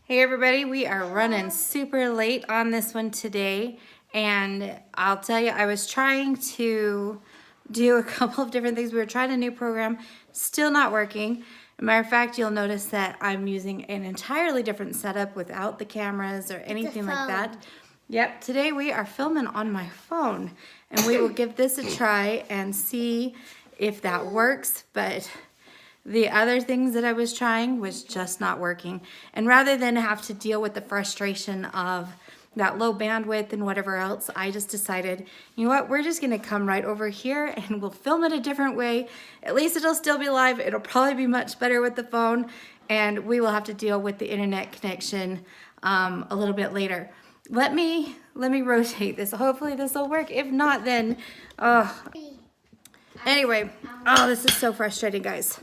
Hey everybody, we are running super late on this one today, and I'll tell you, I was trying to do a couple of different things. We were trying a new program, still not working. As a matter of fact, you'll notice that I'm using an entirely different setup without the cameras or anything like that. Yep, today we are filming on my phone, and we will give this a try and see if that works, but the other things that I was trying was just not working. And rather than have to deal with the frustration of that low bandwidth and whatever else, I just decided, you know what, we're just gonna come right over here and we'll film it a different way. At least it'll still be live. It'll probably be much better with the phone, and we will have to deal with the internet connection a little bit later. Let me rotate this. Hopefully this will work. If not, then, anyway, oh, this is so frustrating, guys.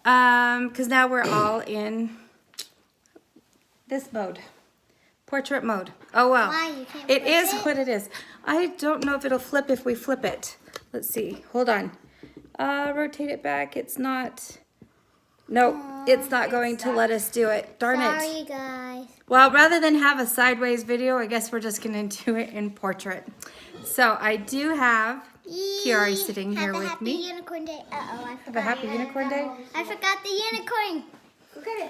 Because now we're all in this mode, portrait mode. Oh well, it is what it is. I don't know if it'll flip if we flip it. Let's see. Hold on. Rotate it back. It's not. Nope, it's not going to let us do it. Darn it. Sorry, guys. Well, rather than have a sideways video, I guess we're just gonna do it in portrait. So I do have Kiari sitting here with me. Unicorn day. Uh-oh, I forgot. Have a happy unicorn day? I forgot the unicorn.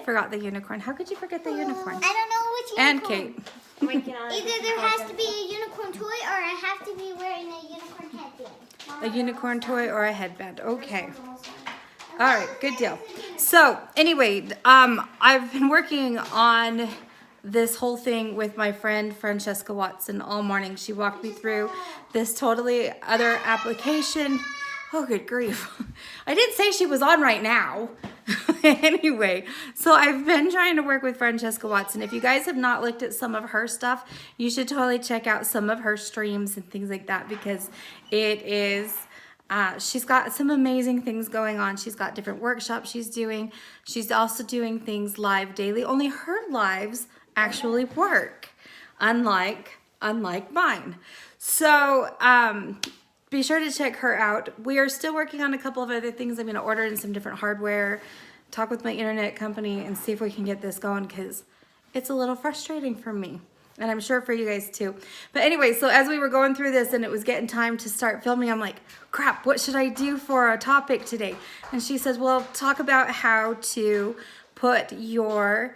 Forgot the unicorn. How could you forget the unicorn? I don't know which And unicorn. Kate. Either there has to be a unicorn toy or I have to be wearing a unicorn headband. A unicorn toy or a headband. Okay. All right, good deal. So anyway, I've been working on this whole thing with my friend Francesca Watson all morning. She walked me through this totally other application. Oh, good grief. I didn't say she was on right now. Anyway, so I've been trying to work with Francesca Watson. If you guys have not looked at some of her stuff, you should totally check out some of her streams and things like that, because it is, she's got some amazing things going on. She's got different workshops she's doing. She's also doing things live daily. Only her lives actually work, unlike mine. So be sure to check her out. We are still working on a couple of other things. I'm going to order in some different hardware, talk with my internet company, and see if we can get this going, because it's a little frustrating for me, and I'm sure for you guys too. But anyway, so as we were going through this and it was getting time to start filming, I'm like, crap, what should I do for a topic today? And she says, well, talk about how to put your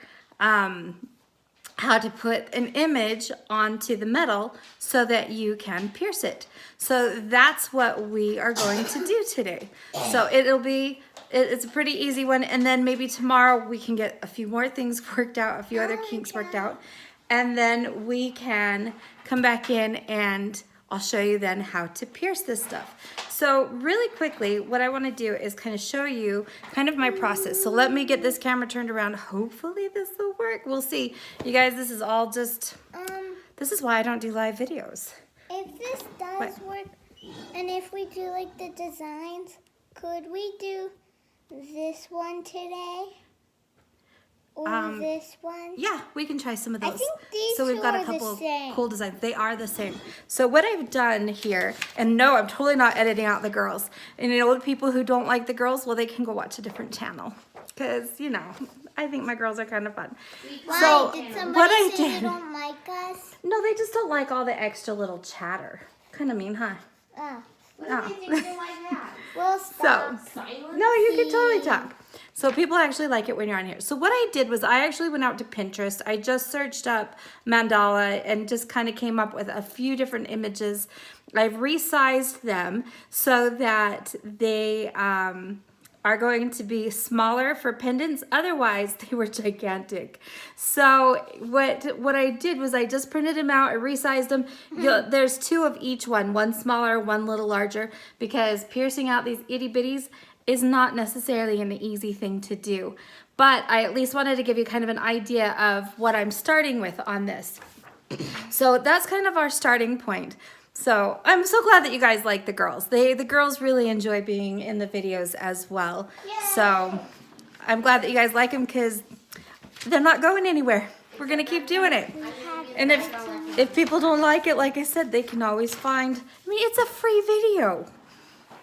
how to put an image onto the metal so that you can pierce it. So that's what we are going to do today. So it's a pretty easy one, and then maybe tomorrow we can get a few more things worked out, a few other kinks worked out, and then we can come back in and I'll show you then how to pierce this stuff. So really quickly, what I want to do is kind of show you kind of my process. So let me get this camera turned around. Hopefully this will work. We'll see. You guys, this is all just, this is why I don't do live videos. If this does work, and if we do like the designs, could we do this one today? Or this one? Yeah, we can try some of those. I think these so we've two got are a couple the same. of cool designs. They are the same. So what I've done here, and no, I'm totally not editing out the girls. And you know, the people who don't like the girls, well, they can go watch a different channel, because you know, I think my girls are kind of fun. Why? So Did somebody what I say did, they don't like us? no, they just don't like all the extra little chatter. Kind of mean, huh? Oh. Oh. Well, stop. So, no, you can totally talk. So people actually like it when you're on here. So what I did was I actually went out to Pinterest. I just searched up mandala and just kind of came up with a few different images. I've resized them so that they are going to be smaller for pendants. Otherwise, they were gigantic. So what I did was I just printed them out. I resized them. There's two of each one smaller, one little larger, because piercing out these itty bitties is not necessarily an easy thing to do. But I at least wanted to give you kind of an idea of what I'm starting with on this. So that's kind of our starting point. So I'm so glad that you guys like the girls. The girls really enjoy being in the videos as well. Yay! So I'm glad that you guys like them, because they're not going anywhere. We're gonna keep doing it. And if people don't like it, like I said, they can always find, I mean, it's a free video.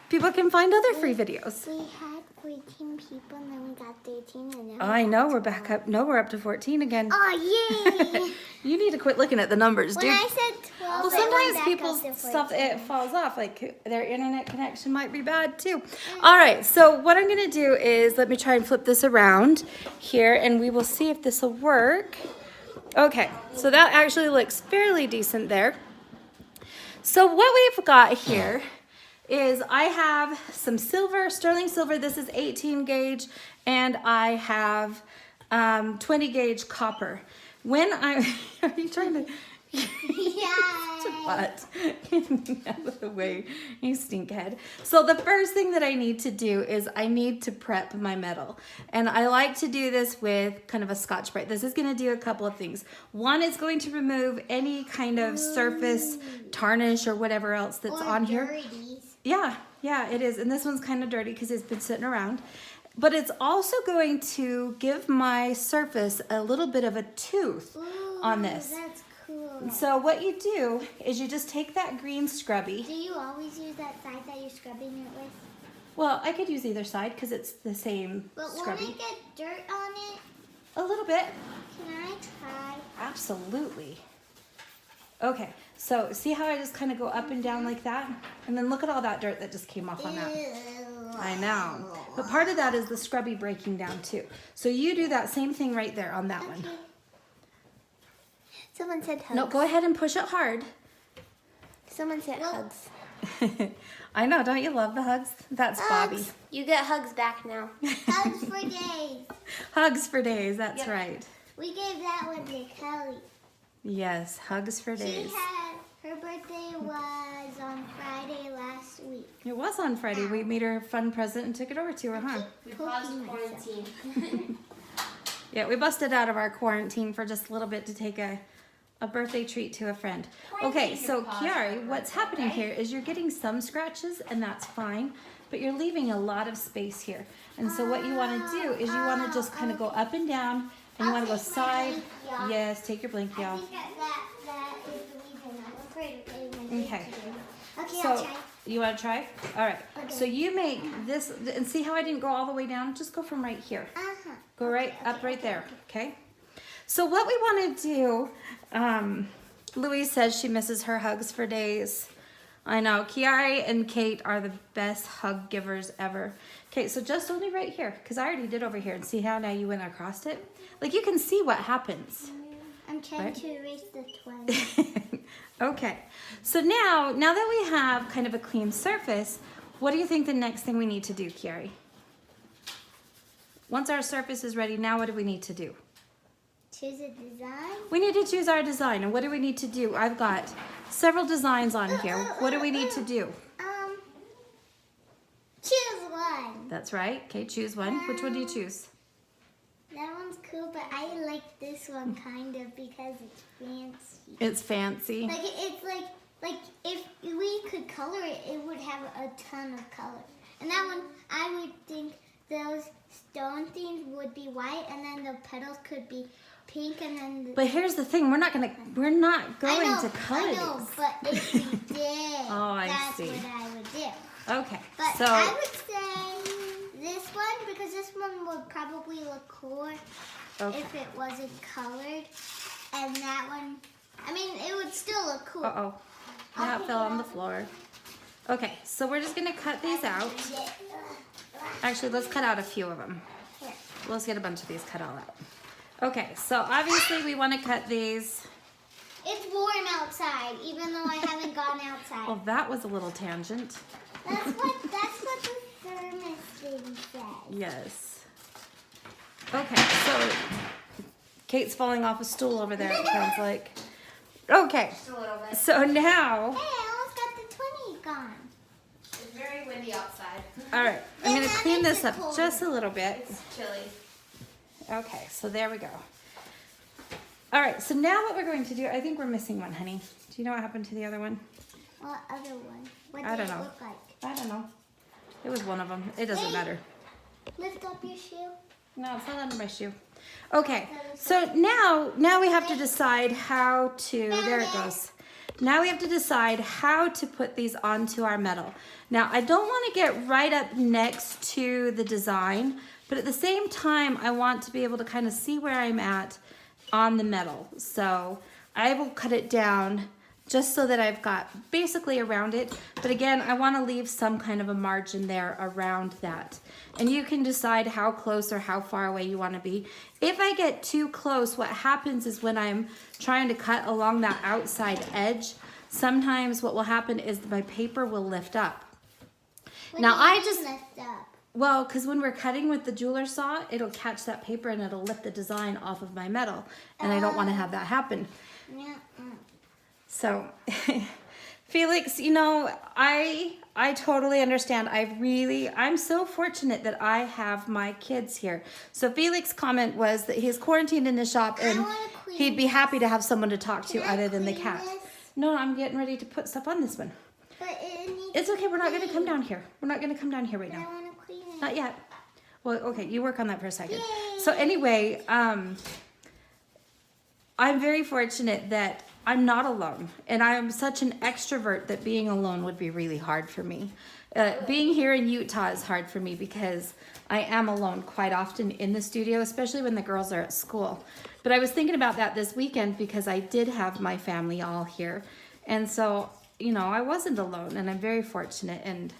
People can find other free videos. We had free 13 people, and then we got 13, and then I know, we're back up. No, we're up to 14 again. Oh, yay! You need to quit looking at the numbers, When dude. I said 12, Well, it went sometimes back people's up to stuff, 14. it falls off. Like their internet connection might be bad too. All right, so what I'm gonna do is, let me try and flip this around here and we will see if this will work. Okay, so that actually looks fairly decent there. So what we've got here is I have some silver, sterling silver. This is 18 gauge, and I have 20 gauge copper. When I, are you trying to? Yay! But out of the way, you stinkhead. So the first thing that I need to do is I need to prep my metal. And I like to do this with kind of a Scotch-Brite. This is going to do a couple of things. One is going to remove any kind of surface tarnish or whatever else that's Or on here. dirties. Yeah, it is. And this one's kind of dirty because it's been sitting around. But it's also going to give my surface a little bit of a tooth on this. That's cool. So what you do is you just take that green scrubby. Do you always use that side that you're scrubbing it with? Well, I could use either side because it's the same But won't scrubby. it get dirt on it? A little bit. Can I try? Absolutely. Okay, so see how I just kind of go up and down like that? And then look at all that dirt that just came off on that. Ew. I know. But part of that is the scrubby breaking down too. So you do that same thing right there on that one. Okay. Someone said hugs. No, go ahead and push it hard. Someone said hugs. I know, don't you love the hugs? That's Bobby. You get hugs back now. Hugs for days. Hugs for days, that's Yep. right. We gave that one to Kelly. Yes, hugs for days. Her birthday was on Friday last week. It was on Friday. We made her a fun present and took it over to her, huh? We paused quarantine. Yeah, we busted out of our quarantine for just a little bit to take a birthday treat to a friend. Okay, so Kiari, what's happening here is you're getting some scratches and that's fine, but you're leaving a lot of space here. And so what you want to do is you want to just kind of go up and down and you want to go side. Yes, take your blinky I off. think that is the reason I'm afraid of getting my Okay. Okay, So I'll try. you want to try? All right. Okay. So you make this, and see how I didn't go all the way down? Just go from right here. Uh-huh. Go right up right there, okay? So what we want to do, Louise says she misses her hugs for days. I know, Kiari and Kate are the best hug givers ever. Okay, so just only right here, because I already did over here, and see how now you went across it? Like you can see what happens. I'm trying Right? to erase the 20. Okay, so now that we have kind of a clean surface, what do you think the next thing we need to do, Kiari? Once our surface is ready, now what do we need to do? Choose a design. We need to choose our design, and what do we need to do? I've got several designs on here. What do we need to do? Choose one. That's right. Okay, choose one. Which one do you choose? That one's cool, but I like this one kind of because it's fancy. It's fancy. Like it's like if we could color it, it would have a ton of color. And that one, I would think those stone things would be white, and then the petals could be pink, and then. But here's the thing: we're not going to color I know, these. but if we did, Oh, I that's see. what I would do. Okay, But so I would say this one because this one would probably look cooler okay. if it wasn't colored, and that one, I mean, it would still look cool. Uh-oh. Now it fell on the floor. Okay, so we're just going to cut these out. Actually, let's cut out a few of them. Here. Let's get a bunch of these cut all out. Okay, so obviously we want to cut these. It's warm outside, even though I haven't gone outside. Well, that was a little tangent. That's what the thermos thing says. Yes. Okay, so Kate's falling off a stool over there, it sounds like. Okay, Just a little bit. so now, Hey, I almost got the 20 gone. It's very windy outside. all right, I'm Then going to that clean makes this it up colder. just a little bit. It's chilly. Okay, so there we go. All right, so now what we're going to do, I think we're missing one, honey. Do you know what happened to the other one? What other one? What I did don't it know. look like? I don't know. It was one of them. It doesn't Hey. matter. Lift up your shoe. No, it's not under my shoe. Okay, so now we have to decide how to, there it goes. Now we have to decide how to put these onto our metal. Now I don't want to get right up next to the design, but at the same time I want to be able to kind of see where I'm at on the metal. So I will cut it down just so that I've got basically around it. But again, I want to leave some kind of a margin there around that. And you can decide how close or how far away you want to be. If I get too close, what happens is when I'm trying to cut along that outside edge, sometimes what will happen is my paper will lift up. Now I just, lift up. well, because when we're cutting with the jeweler saw, it'll catch that paper and it'll lift the design off of my metal. And I don't want to have that happen. Yeah. So, Felix, you know, I totally understand. I'm so fortunate that I have my kids here. So Felix's comment was that he's quarantined in the shop and he'd be happy to have someone to talk to other than the cat. No, I'm getting ready to put stuff on this one. But It's okay, we're not going to come down here. We're not going to come down here right I now. want to clean it. Not yet. Well, okay, you work on that for a second. Yay. So anyway, I'm very fortunate that I'm not alone, and I'm such an extrovert that being alone would be really hard for me. Being here in Utah is hard for me because I am alone quite often in the studio, especially when the girls are at school. But I was thinking about that this weekend because I did have my family all here. And so, you know, I wasn't alone, and I'm very fortunate. And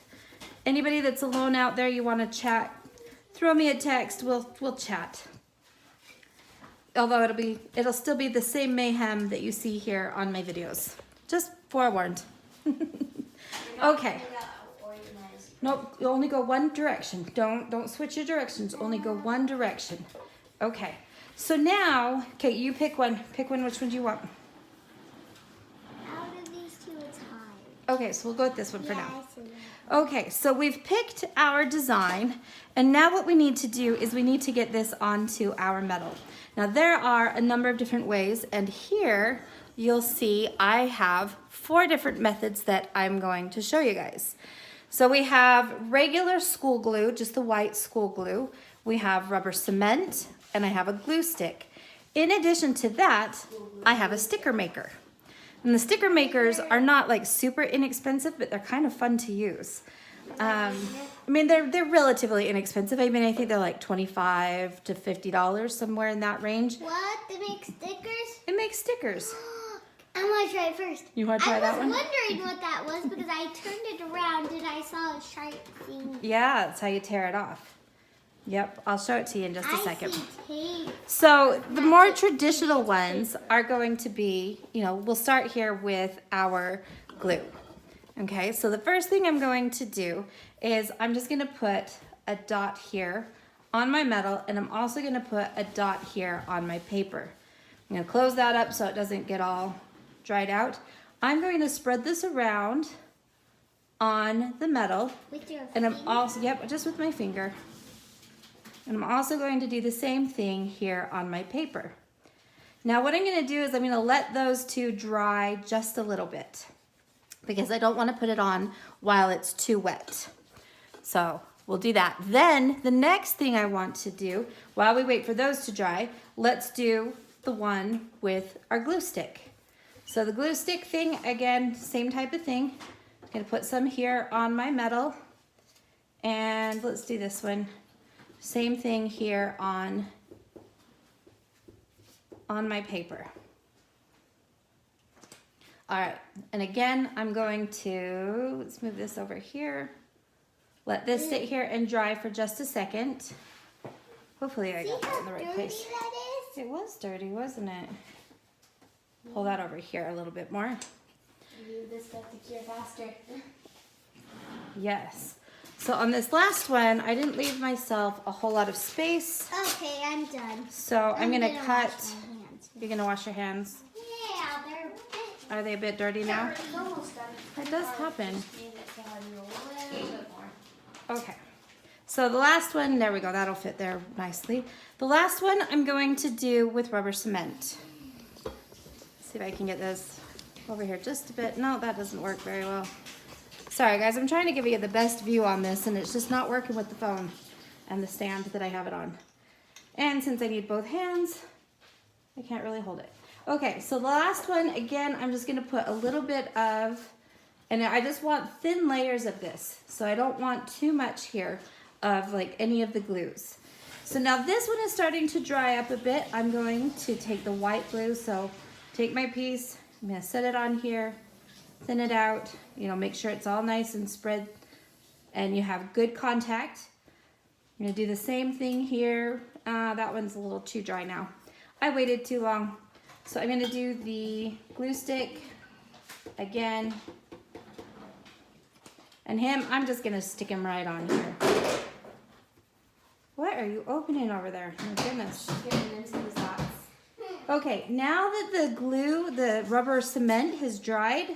anybody that's alone out there, you want to chat, throw me a text, we'll chat. Although it'll still be the same mayhem that you see here on my videos. Just forewarned. Okay. Nope, you only go one direction. Don't switch your directions. Only go one direction. Okay. So now, okay, you pick one. Pick one. Which one do you want? Out of these two, it's hard. Okay, so we'll go with this one for Yeah, now. I see that. Okay, so we've picked our design, and now what we need to do is we need to get this onto our metal. Now there are a number of different ways, and here you'll see I have 4 different methods that I'm going to show you guys. So we have regular school glue, just the white school glue. We have rubber cement, and I have a glue stick. In addition to that, I have a sticker maker. And the sticker makers are not like super inexpensive, but they're kind of fun to use. I mean, they're relatively inexpensive. I mean, I think they're like $25 to $50, somewhere in that range. What? They make stickers? It makes stickers. I want to try it first. You want to try that one? I was wondering what that was because I turned it around and I saw a sharp thing. Yeah, that's how you tear it off. Yep, I'll show it to you in just a second. I see tape. So the more traditional ones are going to be, you know, we'll start here with our glue. Okay, so the first thing I'm going to do is I'm just going to put a dot here on my metal, and I'm also going to put a dot here on my paper. I'm going to close that up so it doesn't get all dried out. I'm going to spread this around on the metal, With your and I'm finger? also, yep, just with my finger. And I'm also going to do the same thing here on my paper. Now what I'm going to do is I'm going to let those two dry just a little bit because I don't want to put it on while it's too wet. So we'll do that. Then the next thing I want to do while we wait for those to dry, let's do the one with our glue stick. So the glue stick thing, again, same type of thing. I'm going to put some here on my metal, and let's do this one. Same thing here on my paper. All right, and again, I'm going to, let's move this over here. Let this sit here and dry for just a second. Hopefully I See got that how in the right dirty place. that is? It was dirty, wasn't it? Pull that over here a little bit more. Need this stuff to cure faster. Yes. So on this last one, I didn't leave myself a whole lot of space. Okay, I'm done. So I'm gonna wash cut. my hands. You're gonna wash your hands. Yeah, they're a bit. Are they a bit dirty now? It's almost done. It does happen. Need it to have you a little bit more. Okay. So the last one, there we go. That'll fit there nicely. The last one I'm going to do with rubber cement. See if I can get this over here just a bit. No, that doesn't work very well. Sorry guys, I'm trying to give you the best view on this and it's just not working with the phone and the stand that I have it on. And since I need both hands, I can't really hold it. Okay, so the last one, again, I'm just gonna put a little bit of, and I just want thin layers of this. So I don't want too much here of like any of the glues. So now this one is starting to dry up a bit. I'm going to take the white glue. So take my piece, I'm gonna set it on here, thin it out, you know, make sure it's all nice and spread and you have good contact. I'm gonna do the same thing here. That one's a little too dry now. I waited too long. So I'm gonna do the glue stick again. And him, I'm just gonna stick him right on here. What are you opening over there? My goodness. Getting into the socks. Okay, now that the glue, the rubber cement has dried,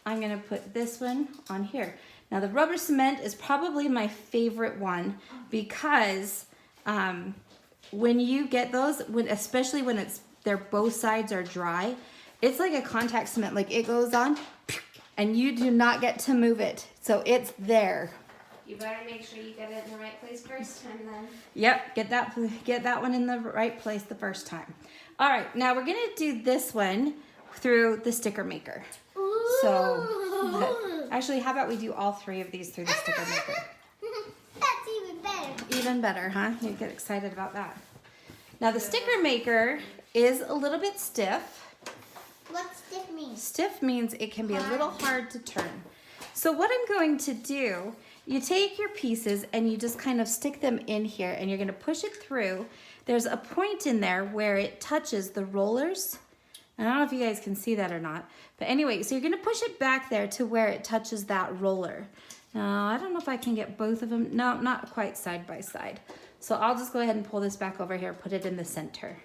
I'm gonna put this one on here. Now the rubber cement is probably my favorite one because when you get those, especially when they're both sides are dry, it's like a contact cement. Like it goes on and you do not get to move it. So it's there. You better make sure you get it in the right place first time then. Yep, get that one in the right place the first time. All right, now we're gonna do this one through the sticker maker. So, actually, how about we do all three of these through the sticker maker? That's even better. Even better, huh? You get excited about that. Now the sticker maker is a little bit stiff. What stiff means? Stiff means it can be a little hard to turn. So what I'm going to do, you take your pieces and you just kind of stick them in here and you're gonna push it through. There's a point in there where it touches the rollers. I don't know if you guys can see that or not. But anyway, so you're gonna push it back there to where it touches that roller. Now, I don't know if I can get both of them. No, not quite side by side. So I'll just go ahead and pull this back over here, put it in the center.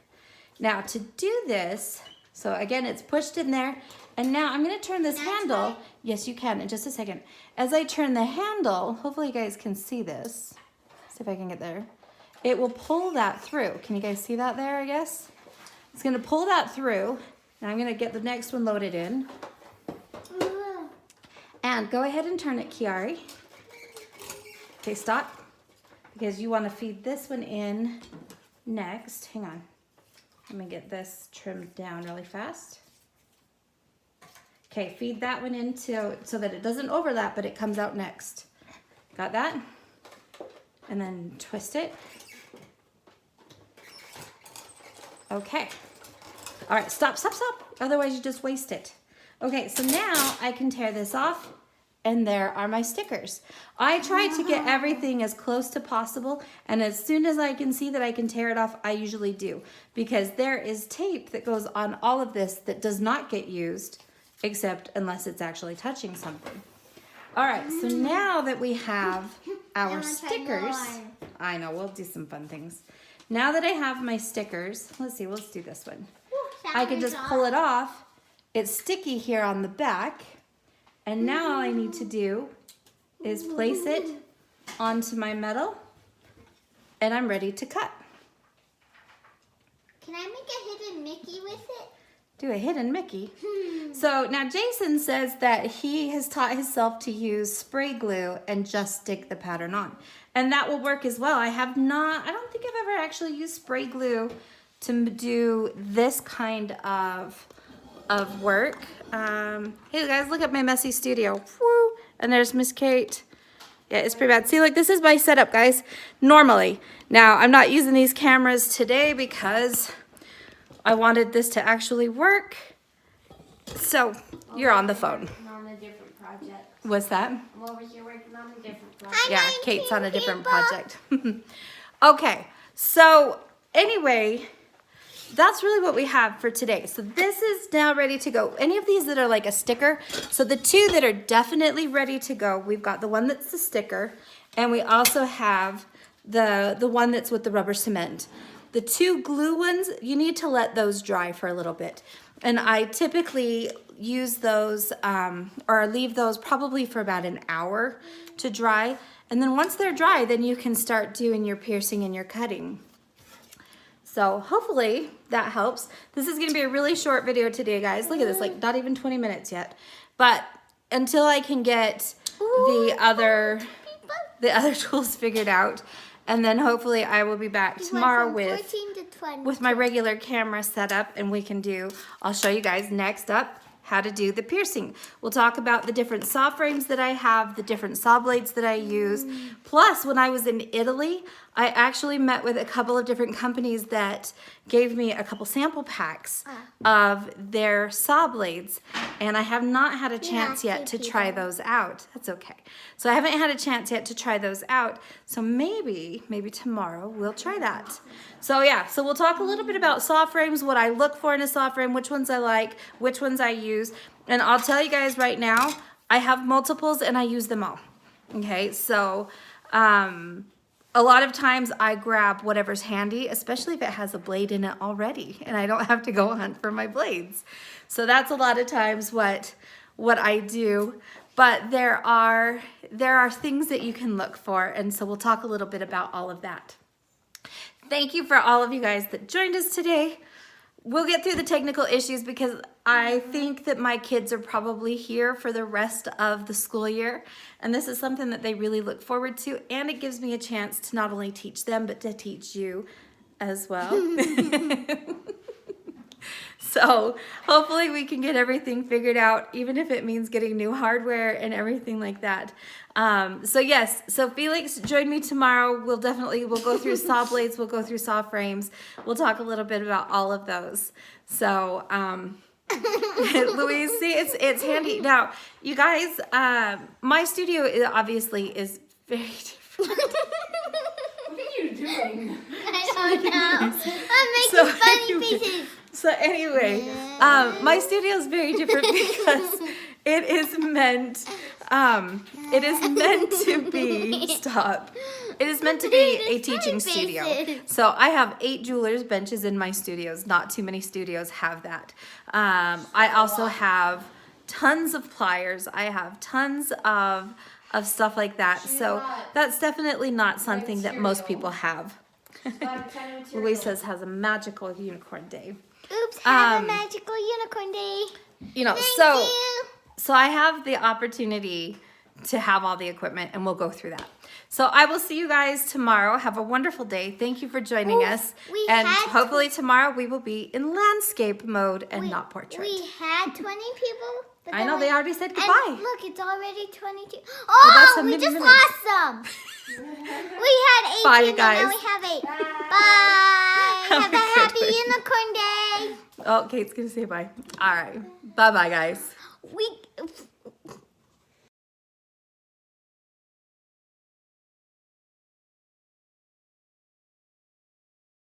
Now to do this, so again, it's pushed in there. And now I'm gonna turn this handle. Yes, you can in just a second. As I turn the handle, hopefully you guys can see this. See if I can get there. It will pull that through. Can you guys see that there, I guess? It's gonna pull that through. Now I'm gonna get the next one loaded in. And go ahead and turn it, Kiari. Okay, stop. Because you wanna feed this one in next. Hang on. Let me get this trimmed down really fast. Okay, feed that one in so that it doesn't overlap, but it comes out next. Got that? And then twist it. Okay. All right, stop, stop, stop. Otherwise you just waste it. Okay, so now I can tear this off and there are my stickers. I try to get everything as close to possible, and as soon as I can see that I can tear it off, I usually do, because there is tape that goes on all of this that does not get used, except unless it's actually touching something. All right, so now that we have our stickers, I know, we'll do some fun things. Now that I have my stickers, let's see, let's do this one. I can just pull it off. It's sticky here on the back. And now all I need to do is place it onto my metal and I'm ready to cut. Can I make a hidden Mickey with it? Do a hidden Mickey. So now Jason says that he has taught himself to use spray glue and just stick the pattern on. And that will work as well. I don't think I've ever actually used spray glue to do this kind of work. Hey guys, look at my messy studio. Woo! And there's Miss Kate. Yeah, it's pretty bad. See, like, this is my setup, guys, normally. Now, I'm not using these cameras today because I wanted this to actually work. So, you're on the phone. On a different project. What's that? I'm over here working on a different project. Yeah, Kate's on a different project. Okay, so anyway, that's really what we have for today. So this is now ready to go. Any of these that are like a sticker, so the two that are definitely ready to go, we've got the one that's the sticker, and we also have the one that's with the rubber cement. The two glue ones, you need to let those dry for a little bit. And I typically use those or leave those probably for about an hour to dry. And then once they're dry, then you can start doing your piercing and your cutting. So hopefully that helps. This is gonna be a really short video today, guys. Look at this, like not even 20 minutes yet. But until I can get the other tools figured out, And then hopefully I will be back We tomorrow went from with 14 to 20. with my regular camera setup, and we can do, I'll show you guys next up how to do the piercing. We'll talk about the different saw frames that I have, the different saw blades that I use. Plus, when I was in Italy, I actually met with a couple of different companies that gave me a couple sample packs of their saw blades, and I have not had a chance yet to try those out. That's okay. So I haven't had a chance yet to try those out. So maybe tomorrow we'll try that. So yeah, so we'll talk a little bit about saw frames, what I look for in a saw frame, which ones I like, which ones I use. And I'll tell you guys right now, I have multiples and I use them all. Okay, so a lot of times I grab whatever's handy, especially if it has a blade in it already and I don't have to go hunt for my blades. So that's a lot of times what I do. But there are things that you can look for, and so we'll talk a little bit about all of that. Thank you for all of you guys that joined us today. We'll get through the technical issues because I think that my kids are probably here for the rest of the school year. And this is something that they really look forward to. And it gives me a chance to not only teach them, but to teach you as well. So hopefully we can get everything figured out, even if it means getting new hardware and everything like that. So yes, so Felix, join me tomorrow. We'll go through saw blades, we'll go through saw frames. We'll talk a little bit about all of those. So Louise, see, it's handy. Now, you guys, my studio obviously is very different. What are you doing? I don't know. I'm making funny faces. So anyway, my studio is very different because it is meant to be, stop. It is meant to be a teaching studio. So I have 8 jeweler's benches in my studios. Not too many studios have that. I also have tons of pliers. I have tons of stuff like that. So that's definitely not something that most people have. Louise says has a magical unicorn day. Oops, have a magical unicorn day. You know, Thank you. So I have the opportunity to have all the equipment, and we'll go through that. So I will see you guys tomorrow. Have a wonderful day. Thank you for joining us. And hopefully tomorrow we will be in landscape mode and not portrait. We had 20 people. But I know, they already said and goodbye. look, it's already 22. that's Oh, a we mini just minute. lost some. We had 18, Bye, you guys. and now we have 8. Bye. Have Have a a good happy day. unicorn day. Oh, Kate's going to say bye. All right. Bye-bye, guys. We